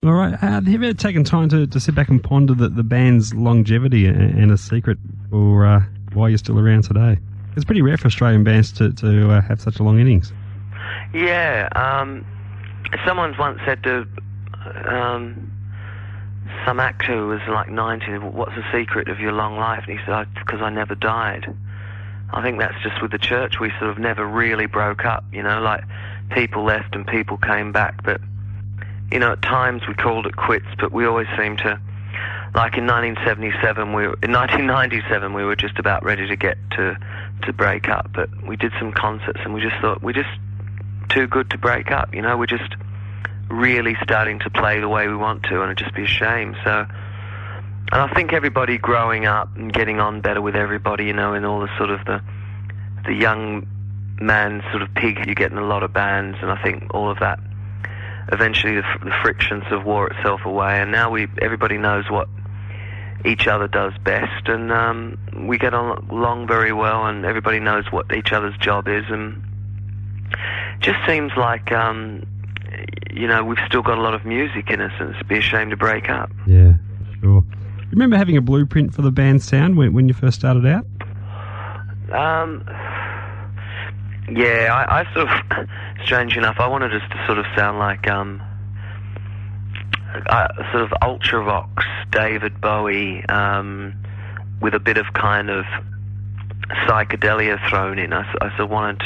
All right. Have you ever taken time to sit back and ponder the band's longevity and a secret for why you're still around today? It's pretty rare for Australian bands to have such a long innings. Yeah. Someone once said to some actor who was like 90, what's the secret of your long life? And he said, because I never died. I think that's just with the church. We sort of never really broke up, you know, like people left and people came back. But, you know, at times we called it quits, but we always seemed to, like in 1997, we were just about ready to get to break up. But we did some concerts and we just thought, we're just too good to break up, you know, we're just really starting to play the way we want to, and it'd just be a shame. So, and I think everybody growing up and getting on better with everybody, you know, in all the sort of the young man sort of pig you get in a lot of bands, and I think all of that, eventually the friction sort of wore itself away, and now everybody knows what each other does best, and we get along very well, and everybody knows what each other's job is, and just seems like, you know, we've still got a lot of music in us, and it'd be a shame to break up. Yeah, sure. You remember having a blueprint for the band's sound when you first started out? Yeah, I sort of, strange enough, I wanted us to sort of sound like sort of Ultravox, David Bowie, with a bit of kind of psychedelia thrown in. I sort of wanted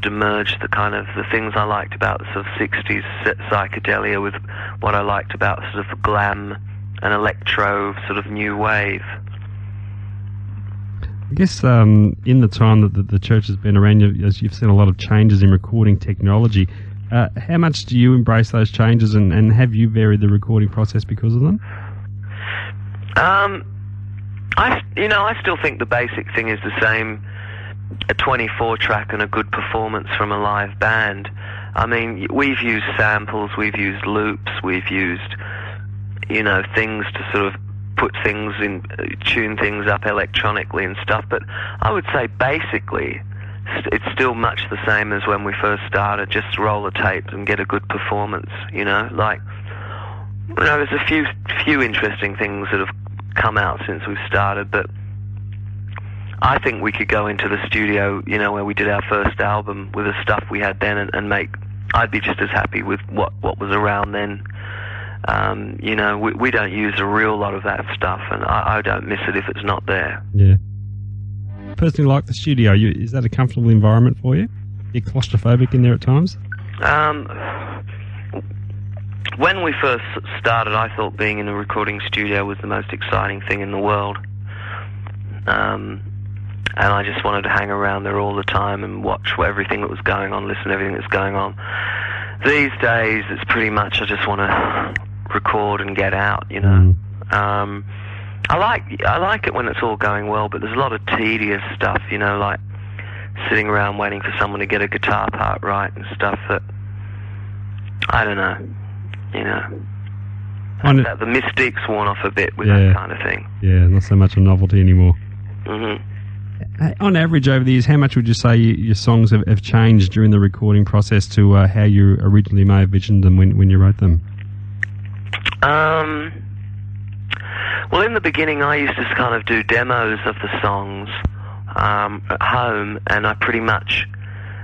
to merge the kind of the things I liked about sort of 60s psychedelia with what I liked about sort of glam and electro sort of new wave. I guess in the time that the church has been around, you've seen a lot of changes in recording technology. How much do you embrace those changes, and have you varied the recording process because of them? I still think the basic thing is the same. A 24-track and a good performance from a live band. I mean, we've used samples, we've used loops, we've used, you know, things to sort of put things in, tune things up electronically and stuff, but I would say basically it's still much the same as when we first started. Just roll the tapes and get a good performance, you know, like, you know, there's a few interesting things that have come out since we've started, but I think we could go into the studio, you know, where we did our first album with the stuff we had then and make, I'd be just as happy with what was around then. You know, we don't use a real lot of that stuff, and I don't miss it if it's not there. Yeah. Personally, like the studio, is that a comfortable environment for you? You're claustrophobic in there at times? When we first started, I thought being in a recording studio was the most exciting thing in the world. And I just wanted to hang around there all the time and watch everything that was going on, listen to everything that's going on. These days, it's pretty much I just want to record and get out, you know. I like it when it's all going well, but there's a lot of tedious stuff, you know, like sitting around waiting for someone to get a guitar part right and stuff that, I don't know, you know. The mystique's worn off a bit with that kind of thing. Yeah, not so much a novelty anymore. Mm-hmm. On average, over the years, how much would you say your songs have changed during the recording process to how you originally may have visioned them when you wrote them? Well, in the beginning, I used to kind of do demos of the songs at home, and I pretty much,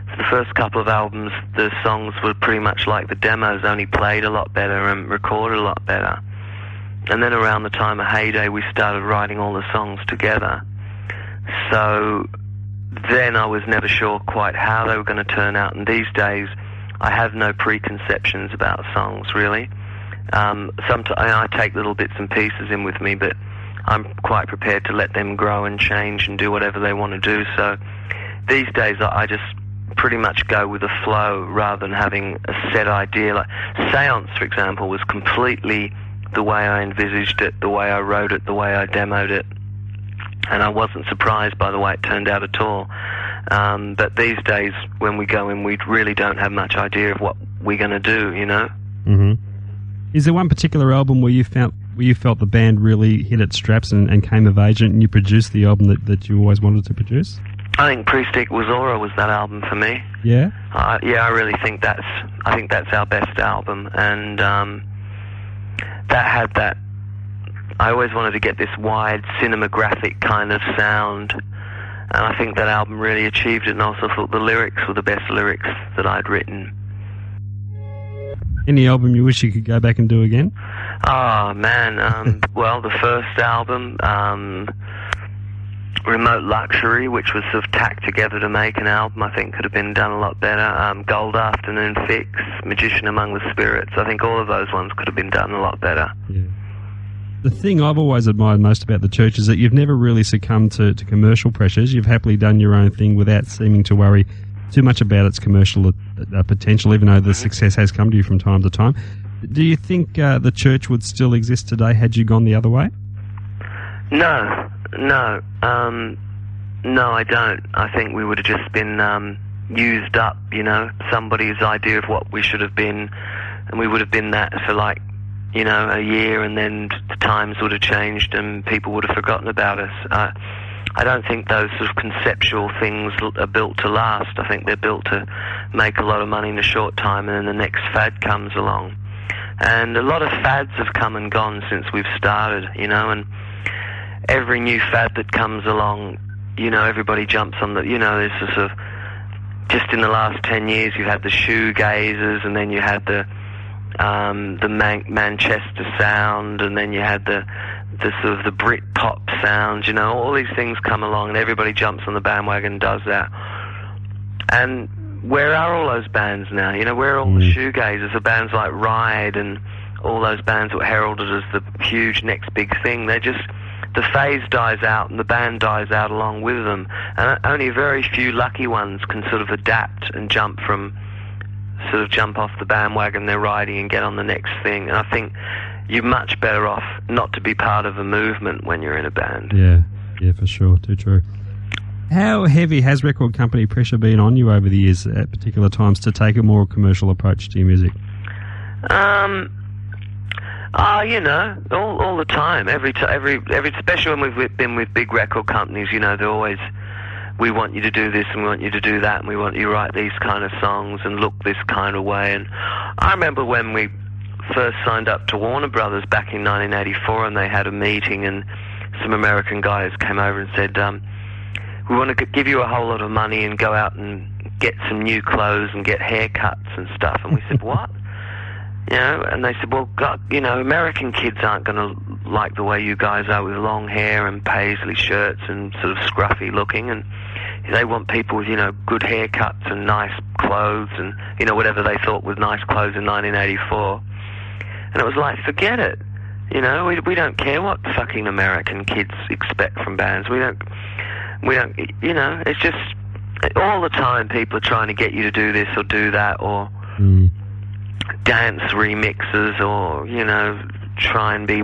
for the first couple of albums, the songs were pretty much like the demos, only played a lot better and recorded a lot better. And then around the time of Heyday, we started writing all the songs together. So then I was never sure quite how they were going to turn out, and these days I have no preconceptions about songs, really. Sometimes I take little bits and pieces in with me, but I'm quite prepared to let them grow and change and do whatever they want to do. So these days I just pretty much go with the flow rather than having a set idea. Like Seance, for example, was completely the way I envisaged it, the way I wrote it, the way I demoed it. And I wasn't surprised by the way it turned out at all. But these days, when we go in, we really don't have much idea of what we're going to do, you know? Mm-hmm. Is there one particular album where you felt the band really hit its straps and came of age, and you produced the album that you always wanted to produce? I think Priest Equals Aura was that album for me. Yeah? Yeah, I really think that's our best album, and that had that. I always wanted to get this wide cinematographic kind of sound, and I think that album really achieved it, and I also thought the lyrics were the best lyrics that I'd written. Any album you wish you could go back and do again? Oh, man. Well, the first album, Remote Luxury, which was sort of tacked together to make an album, I think could have been done a lot better. Gold Afternoon Fix, Magician Among the Spirits. I think all of those ones could have been done a lot better. Yeah. The thing I've always admired most about the Church is that you've never really succumbed to commercial pressures. You've happily done your own thing without seeming to worry too much about its commercial potential, even though the success has come to you from time to time. Do you think the Church would still exist today had you gone the other way? No, I don't. I think we would have just been used up, somebody's idea of what we should have been, and we would have been that for like, a year, and then the times would have changed and people would have forgotten about us. I don't think those sort of conceptual things are built to last. I think they're built to make a lot of money in a short time, and then the next fad comes along. And a lot of fads have come and gone since we've started, and every new fad that comes along, everybody jumps on there's sort of, just in the last 10 years, you had the shoegazers, and then you had the Manchester sound, and then you had the sort of the Brit pop sound, all these things come along, and everybody jumps on the bandwagon and does that. And where are all those bands now? Where are all the shoegazers? The bands like Ride and all those bands that were heralded as the huge next big thing. The phase dies out and the band dies out along with them, and only very few lucky ones can sort of adapt and jump off the bandwagon they're riding and get on the next thing. And I think you're much better off not to be part of a movement when you're in a band. Yeah, for sure, too true. How heavy has record company pressure been on you over the years at particular times to take a more commercial approach to your music? All the time. Every especially when we've been with big record companies, they're always, we want you to do this and we want you to do that and we want you to write these kind of songs and look this kind of way. And I remember when we first signed up to Warner Brothers back in 1984, and they had a meeting, and some American guys came over and said, we want to give you a whole lot of money and go out and get some new clothes and get haircuts and stuff. And we said, what? And they said, well, God, American kids aren't going to like the way you guys are with long hair and paisley shirts and sort of scruffy looking, and they want people with, good haircuts and nice clothes and, whatever they thought was nice clothes in 1984. And it was like, forget it. We don't care what fucking American kids expect from bands. We don't, it's just, all the time people are trying to get you to do this or do that, or dance remixes, or try and be,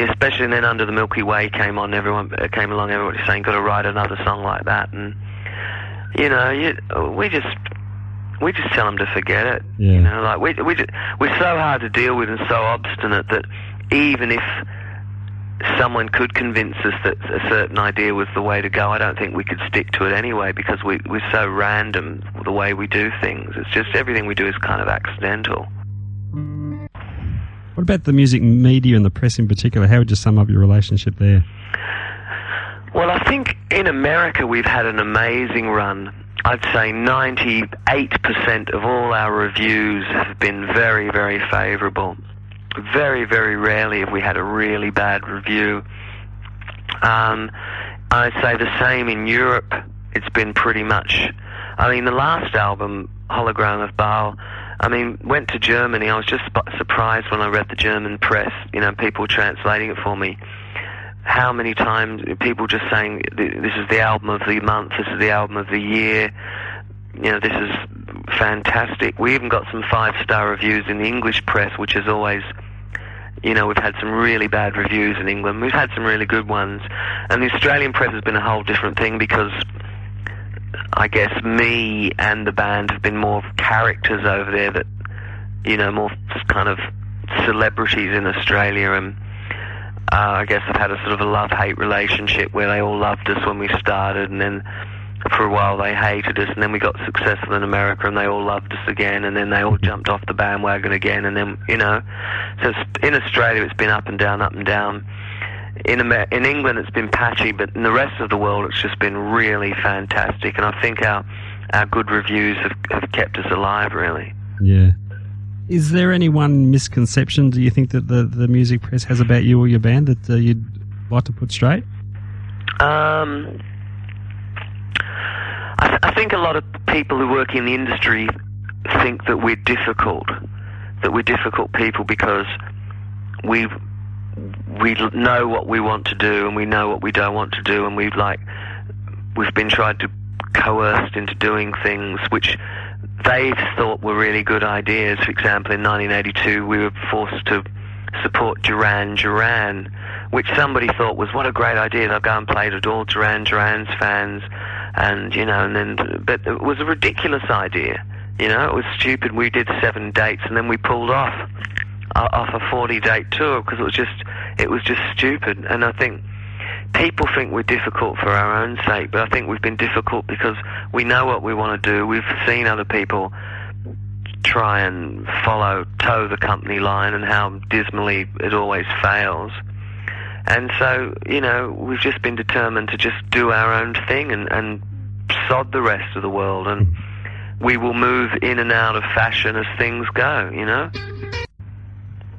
especially then Under the Milky Way came along, everybody saying got to write another song like that, and we just tell them to forget it. We're so hard to deal with and so obstinate that even if someone could convince us that a certain idea was the way to go, I don't think we could stick to it anyway, because we're so random the way we do things. It's just everything we do is kind of accidental. What about the music media and the press in particular? How would you sum up your relationship there? Well, I think in America we've had an amazing run. I'd say 98% of all our reviews have been very, very favourable. Very, very rarely have we had a really bad review. I'd say the same in Europe. It's been pretty much... the last album, Hologram of Baal, went to Germany. I was just surprised when I read the German press, people translating it for me. How many times people just saying, this is the album of the month, this is the album of the year, this is fantastic. We even got some 5-star reviews in the English press, which is always, we've had some really bad reviews in England. We've had some really good ones. And the Australian press has been a whole different thing, because I guess me and the band have been more characters over there that, more kind of celebrities in Australia, and I guess I've had a sort of a love-hate relationship where they all loved us when we started, and then for a while they hated us, and then we got successful in America and they all loved us again, and then they all jumped off the bandwagon again, and then, you know, so in Australia it's been up and down, up and down. In England it's been patchy, but in the rest of the world it's just been really fantastic, and I think our good reviews have kept us alive, really. Yeah. Is there any one misconception, do you think, that the music press has about you or your band that you'd like to put straight? I think a lot of people who work in the industry think that we're difficult people because we know what we want to do and we know what we don't want to do, and we've been tried to coerced into doing things which they thought were really good ideas. For example, in 1982 we were forced to support Duran Duran, which somebody thought was, what a great idea, they'll go and play to all Duran Duran's fans, and you know, but it was a ridiculous idea, you know, it was stupid. We did 7 dates and then we pulled off a 40-date tour because it was just stupid. And I think people think we're difficult for our own sake, but I think we've been difficult because we know what we want to do. We've seen other people try and toe the company line and how dismally it always fails. And so, you know, we've just been determined to just do our own thing and sod the rest of the world, and we will move in and out of fashion as things go, you know?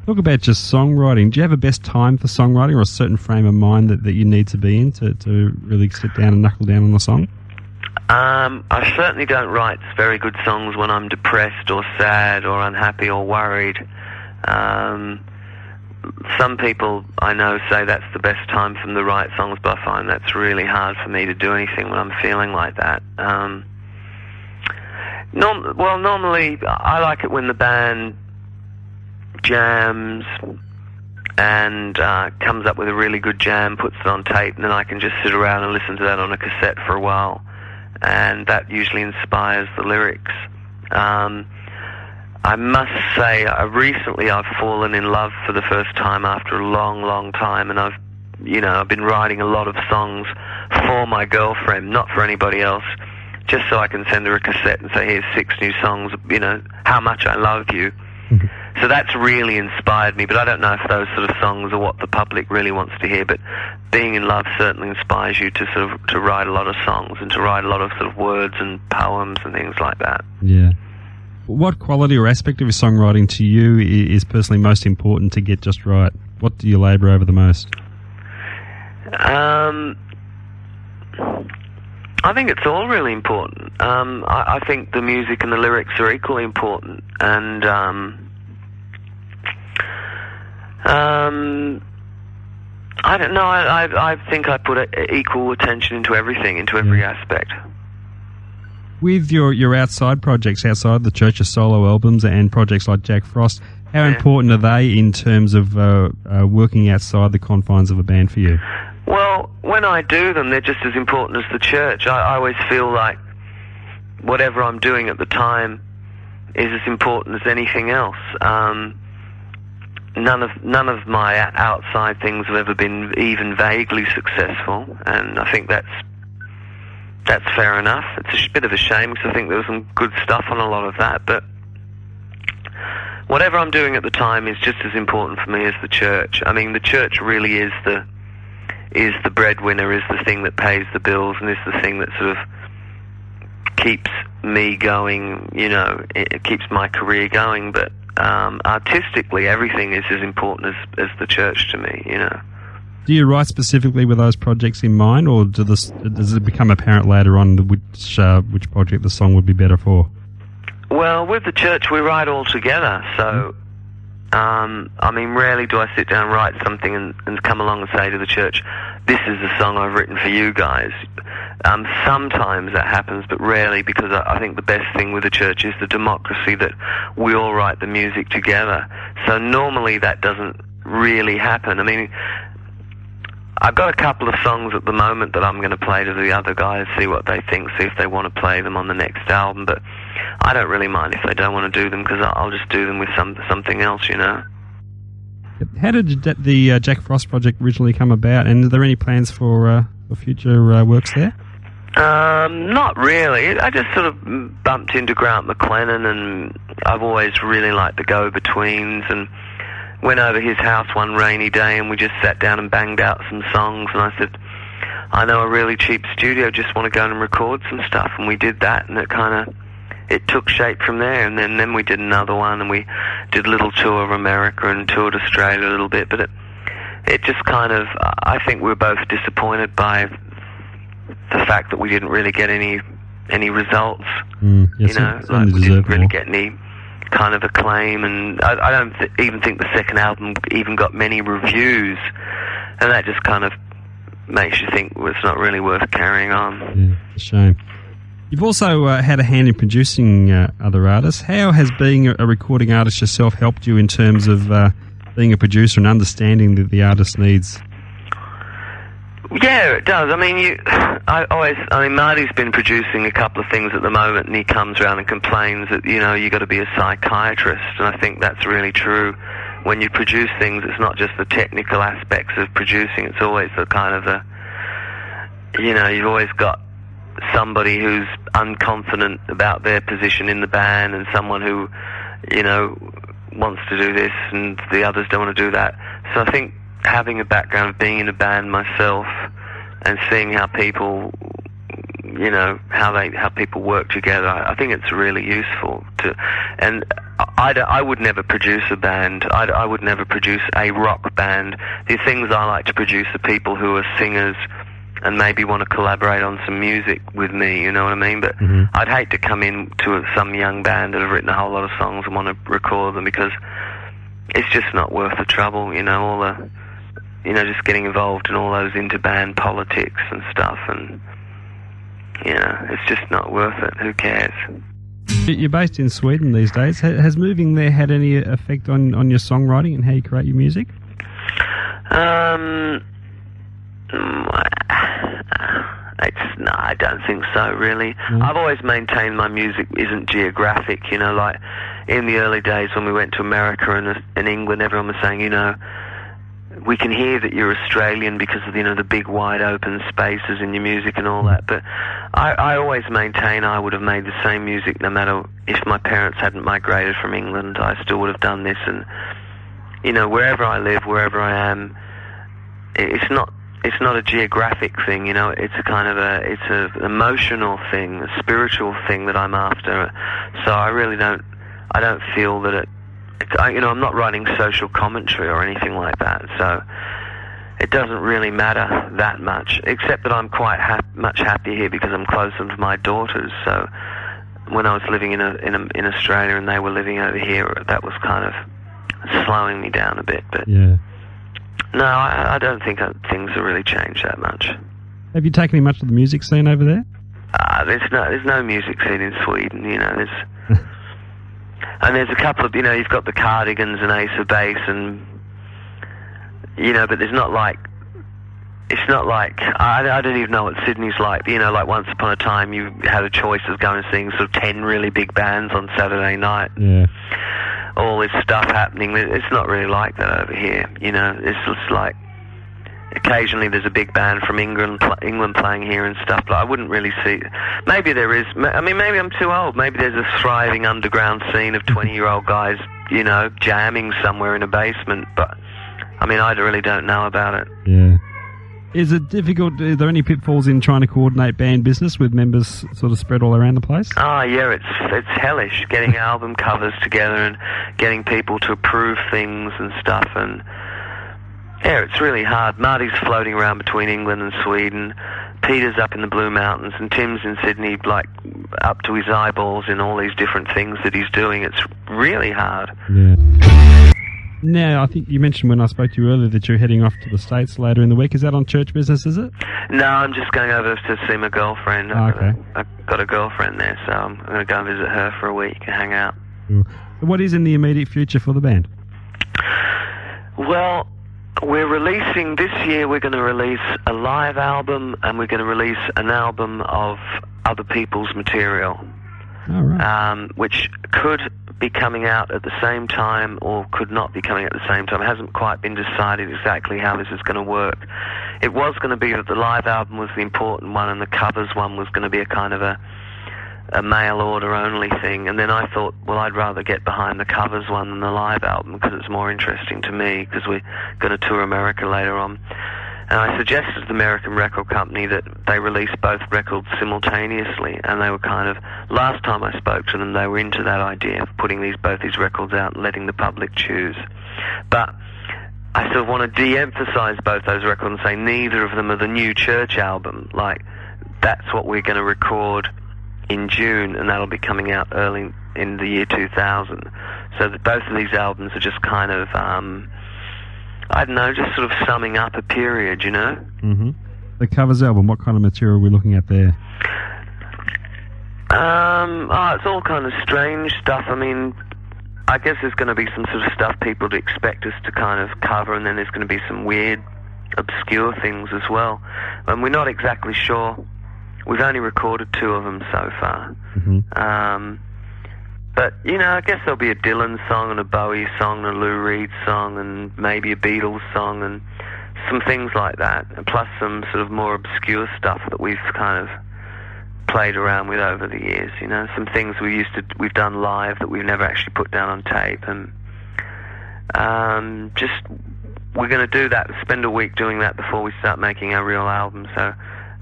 Talk about just songwriting. Do you have a best time for songwriting, or a certain frame of mind that you need to be in to really sit down and knuckle down on the song? I certainly don't write very good songs when I'm depressed or sad or unhappy or worried. Some people I know say that's the best time for them to write songs, but I find that's really hard for me to do anything when I'm feeling like that. Normally I like it when the band jams and comes up with a really good jam, puts it on tape, and then I can just sit around and listen to that on a cassette for a while, and that usually inspires the lyrics. I must say, recently I've fallen in love for the first time after a long, long time, and I've been writing a lot of songs for my girlfriend, not for anybody else, just so I can send her a cassette and say, here's 6 new songs, you know, how much I love you. So that's really inspired me, but I don't know if those sort of songs are what the public really wants to hear, but being in love certainly inspires you to write a lot of songs and to write a lot of sort of words and poems and things like that. Yeah. What quality or aspect of your songwriting to you is personally most important to get just right? What do you labour over the most? I think it's all really important. I think the music and the lyrics are equally important, and I don't know. I think I put equal attention into everything, into every aspect. With your outside projects, outside the Church's solo albums and projects like Jack Frost, how important are they in terms of working outside the confines of a band for you? Well, when I do them, they're just as important as the Church. I always feel like whatever I'm doing at the time is as important as anything else. None of my outside things have ever been even vaguely successful, and I think that's fair enough. It's a bit of a shame because I think there was some good stuff on a lot of that, but whatever I'm doing at the time is just as important for me as the Church. I mean, the Church really is the breadwinner, is the thing that pays the bills, and is the thing that sort of keeps me going, you know, it keeps my career going, but artistically everything is as important as the Church to me, you know. Do you write specifically with those projects in mind, or does it become apparent later on which project the song would be better for? Well, with the Church we write all together, so I mean, rarely do I sit down and write something and come along and say to the Church, this is the song I've written for you guys. Sometimes that happens, but rarely, because I think the best thing with the Church is the democracy that we all write the music together. So normally that doesn't really happen. I mean, I've got a couple of songs at the moment that I'm going to play to the other guys, see what they think, see if they want to play them on the next album, but I don't really mind if they don't want to do them, because I'll just do them with something else, you know. How did the Jack Frost project originally come about, and are there any plans for future works there? Not really. I just sort of bumped into Grant McLennan, and I've always really liked the go-betweens, and went over his house one rainy day and we just sat down and banged out some songs, and I said, I know a really cheap studio, just want to go and record some stuff, and we did that, and it took shape from there, and then we did another one, and we did a little tour of America and toured Australia a little bit, but it just kind of, I think we were both disappointed by the fact that we didn't really get any results, yes, you know, like we didn't really get any kind of acclaim, and I don't even think the second album even got many reviews, and that just kind of makes you think it's not really worth carrying on. Yeah, a shame. You've also had a hand in producing other artists. How has being a recording artist yourself helped you in terms of being a producer and understanding the artist's needs? Yeah, it does. I mean, Marty's been producing a couple of things at the moment, and he comes around and complains that, you know, you got to be a psychiatrist, and I think that's really true. When you produce things, it's not just the technical aspects of producing, it's always the kind of you know, you've always got somebody who's unconfident about their position in the band, and someone who, you know, wants to do this and the others don't want to do that. So I think having a background of being in a band myself and seeing how people, you know, how people work together, I think it's really useful to. And I would never produce a band. I would never produce a rock band. The things I like to produce are people who are singers and maybe want to collaborate on some music with me, you know what I mean? But I'd hate to come in to some young band that have written a whole lot of songs and want to record them, because it's just not worth the trouble, you know, just getting involved in all those inter-band politics and stuff, and, you know, it's just not worth it. Who cares? You're based in Sweden these days. Has moving there had any effect on your songwriting and how you create your music? No, I don't think so, really. I've always maintained my music isn't geographic, you know, like in the early days when we went to America and in England, everyone was saying, you know, we can hear that you're Australian because of, you know, the big wide open spaces in your music and all that, but I always maintain I would have made the same music no matter if my parents hadn't migrated from England. I still would have done this, and, you know, wherever I live, wherever I am, it's not a geographic thing, you know, it's a kind of it's an emotional thing, a spiritual thing that I'm after. So I don't feel that you know, I'm not writing social commentary or anything like that, so it doesn't really matter that much, except that I'm quite much happier here because I'm closer to my daughters. So when I was living in Australia and they were living over here, that was kind of slowing me down a bit, but yeah. No, I don't think things have really changed that much. Have you taken any much of the music scene over there? There's no music scene in Sweden, you know, and there's a couple of, you know, you've got the Cardigans and Ace of Base, and, you know, but it's not like, I don't even know what Sydney's like, you know, like once upon a time you had a choice of going and seeing sort of 10 really big bands on Saturday night. Yeah. All this stuff happening. It's not really like that over here, you know. It's just like occasionally there's a big band from England playing here and stuff, but I wouldn't really see. Maybe there is. I mean, maybe I'm too old. Maybe there's a thriving underground scene of 20-year-old guys, you know, jamming somewhere in a basement, but I mean, I really don't know about it. Yeah. Is it difficult? Are there any pitfalls in trying to coordinate band business with members sort of spread all around the place? Oh, yeah, it's hellish, getting album covers together and getting people to approve things and stuff, and yeah, it's really hard. Marty's floating around between England and Sweden, Peter's up in the Blue Mountains, and Tim's in Sydney, like, up to his eyeballs in all these different things that he's doing. It's really hard. Yeah. Now, I think you mentioned when I spoke to you earlier that you're heading off to the States later in the week. Is that on church business, is it? No, I'm just going over to see my girlfriend. Okay. I've got a girlfriend there, so I'm going to go and visit her for a week and hang out. Cool. What is in the immediate future for the band? Well, this year we're going to release a live album, and we're going to release an album of other people's material. All right. Which could be coming out at the same time or could not be coming at the same time. It hasn't quite been decided exactly how this is going to work. It was going to be that the live album was the important one and the covers one was going to be a kind of a mail order only thing, and then I thought, well, I'd rather get behind the covers one than the live album because it's more interesting to me, because we're going to tour America later on. And I suggested to the American record company that they release both records simultaneously, and they were kind of, last time I spoke to them, they were into that idea of putting both these records out and letting the public choose. But I sort of want to de-emphasize both those records and say neither of them are the new Church album. Like, that's what we're going to record in June, and that'll be coming out early in the year 2000. So that both of these albums are just kind of, I don't know, just sort of summing up a period, you know? Mm-hmm. The covers album, what kind of material are we looking at there? It's all kind of strange stuff. I mean, I guess there's going to be some sort of stuff people would expect us to kind of cover, and then there's going to be some weird, obscure things as well. And we're not exactly sure. We've only recorded 2 of them so far. Mm-hmm. But, you know, I guess there'll be a Dylan song and a Bowie song and a Lou Reed song and maybe a Beatles song and some things like that. And plus some sort of more obscure stuff that we've kind of played around with over the years, you know. Some things we've done live that we've never actually put down on tape. And just, we're going to do that, spend a week doing that before we start making our real album. So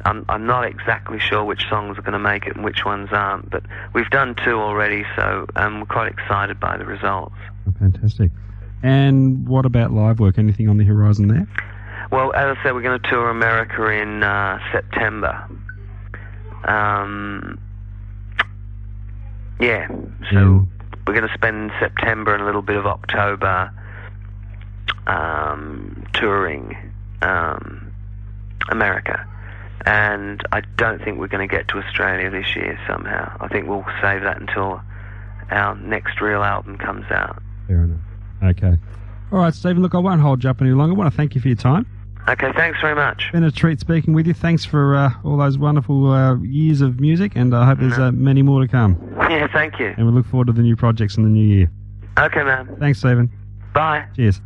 I'm not exactly sure which songs are going to make it and which ones aren't, but we've done 2 already, so we're quite excited by the results. Oh, fantastic. And what about live work? Anything on the horizon there? Well, as I said, we're going to tour America in September. So we're going to spend September and a little bit of October touring America. And I don't think we're going to get to Australia this year somehow. I think we'll save that until our next real album comes out. Fair enough. Okay. All right, Stephen, look, I won't hold you up any longer. I want to thank you for your time. Okay, thanks very much. Been a treat speaking with you. Thanks for all those wonderful years of music, and I hope there's many more to come. Yeah, thank you. And we look forward to the new projects in the new year. Okay, man. Thanks, Stephen. Bye. Cheers.